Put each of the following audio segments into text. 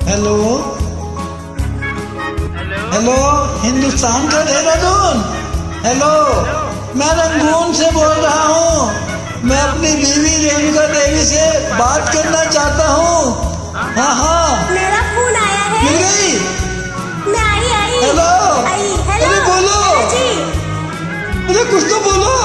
Hello hello, Hindustan का Dehradun. Hello, मैं Rangoon से बोल रहा हूँ। मैं अपनी बीवी रेणुका देवी से बात करना चाहता हूँ। हाँ हाँ, मेरा फोन आया है। मिल गई? मैं आई। हेलो, हेलो अरे बोलो जी। अरे कुछ तो बोलो।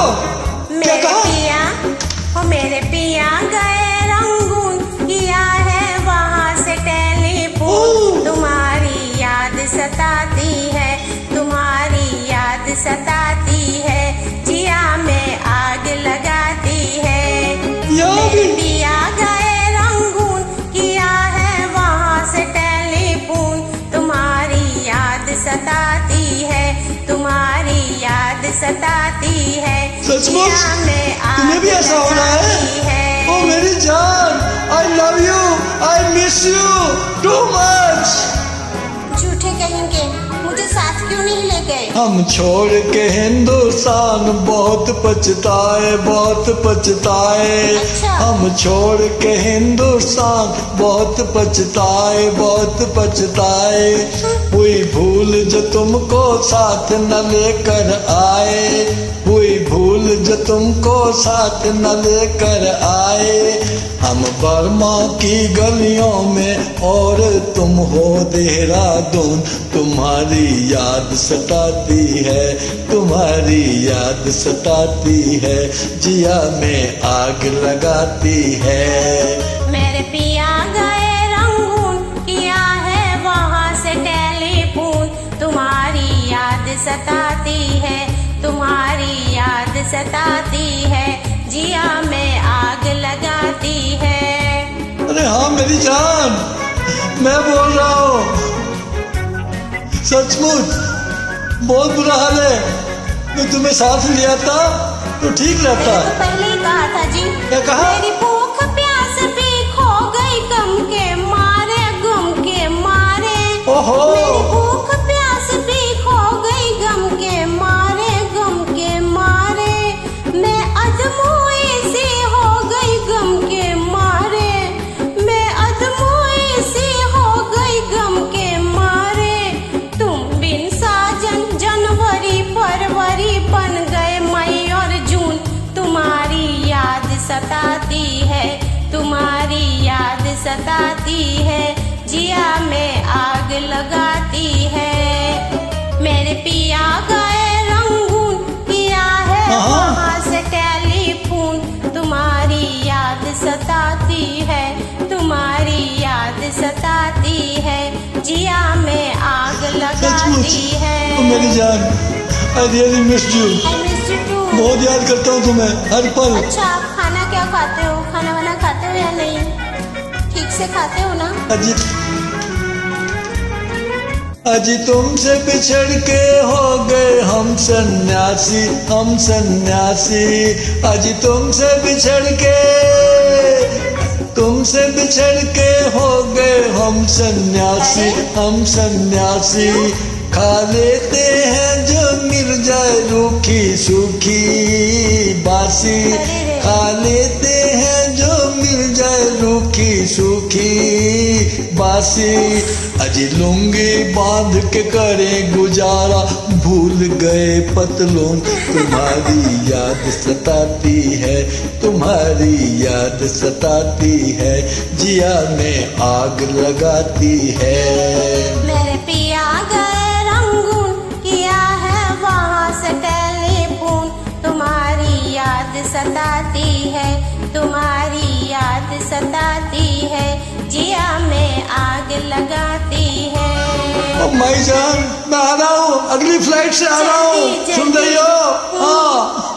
क्या मेरे कहा? पिया, मेरे पिया गए रंगून, किया है वहाँ से टेलीफोन। तुम्हारी याद सताती है, तुम्हारी याद सताती है, जिया में आग लगाती है। मेरे पिया गए रंगून, किया है वहाँ से टेलीफोन। तुम्हारी याद सताती है, तुम्हारी याद सताती है, जिया में तुम्हें भी ऐसा हो रहा है? ओ मेरी जान, I love you, I miss you too much। झूठे कहेंगे, मुझे साथ क्यों नहीं ले गए? हम छोड़ के हिंदुस्तान बहुत पछताए, बहुत पछताए। अच्छा। हम छोड़ के हिंदुस्तान बहुत पछताए, बहुत पछताए। हुई भूल जो तुमको साथ न लेकर आए, हुई भूल जो तुमको साथ न लेकर आए। हम बर्मा की गलियों में और तुम हो देहरादून। तुम्हारी याद सताती है, तुम्हारी याद सताती है, जिया में आग लगाती है। मेरे पिया गए रंगून, किया है वहाँ से टेलीफोन। तुम्हारी याद सताती है, तुम्हारी याद सताती है, जिया में आग लगाती है। अरे हाँ मेरी जान, मैं बोल रहा हूँ। सचमुच बहुत बुरा हाल है। मैं तुम्हें साथ लिया था तो ठीक रहता। तो पहले ही कहा था जी। क्या कहा? मेरी भूख प्यास भी खो गई गम के मारे, गम के मारे। ओहो। मेरी भूख प्यास भी खो गई गम के मारे, गम के मारे। मैं अधमोई सी हो गई गम के मारे, मैं अधमोई सी हो गई गम के मारे। तुम बिन साजन जनवरी फरवरी बन गए मई और जून। तुम्हारी याद सताती है, तुम्हारी याद सताती है, जिया में आग लगाती है। मेरे पिया गए रंगून, किया है वहाँ से टेलीफोन। तुम्हारी याद सताती है, तुम्हारी याद सताती है, जिया में आग लगाती है। मेरी जान, I really missed you। I miss you too। बहुत याद करता हूँ तुम्हें हर पल। अच्छा, आप खाना क्या खाते हो? खाना वाना खाते हो या नहीं? ठीक से खाते हो ना? अजी तुमसे बिछड़ के हो गए हम सन्यासी, हम सन्यासी। अजी तुमसे बिछड़ के हो गए हम सन्यासी, हम सन्यासी। खा लेते हैं जो मिल जाए रूखी सूखी बासी, खा लेते हैं जो मिल जाए रूखी सूखी बासी। अजी लुंगी बांध के करें गुजारा, भूल गए पतलून। तुम्हारी याद सताती है, तुम्हारी याद सताती है, जिया में आग लगाती है। मेरे पिया गए रंगून, किया है वहाँ से टेलीफोन। तुम्हारी याद सताती है, तुम्हारी याद सताती है, जिया में आग लगाती है। मैं जान, मैं आ रहा हूँ, अगली फ्लाइट से आ रहा हूँ। सुन रही हो? हाँ।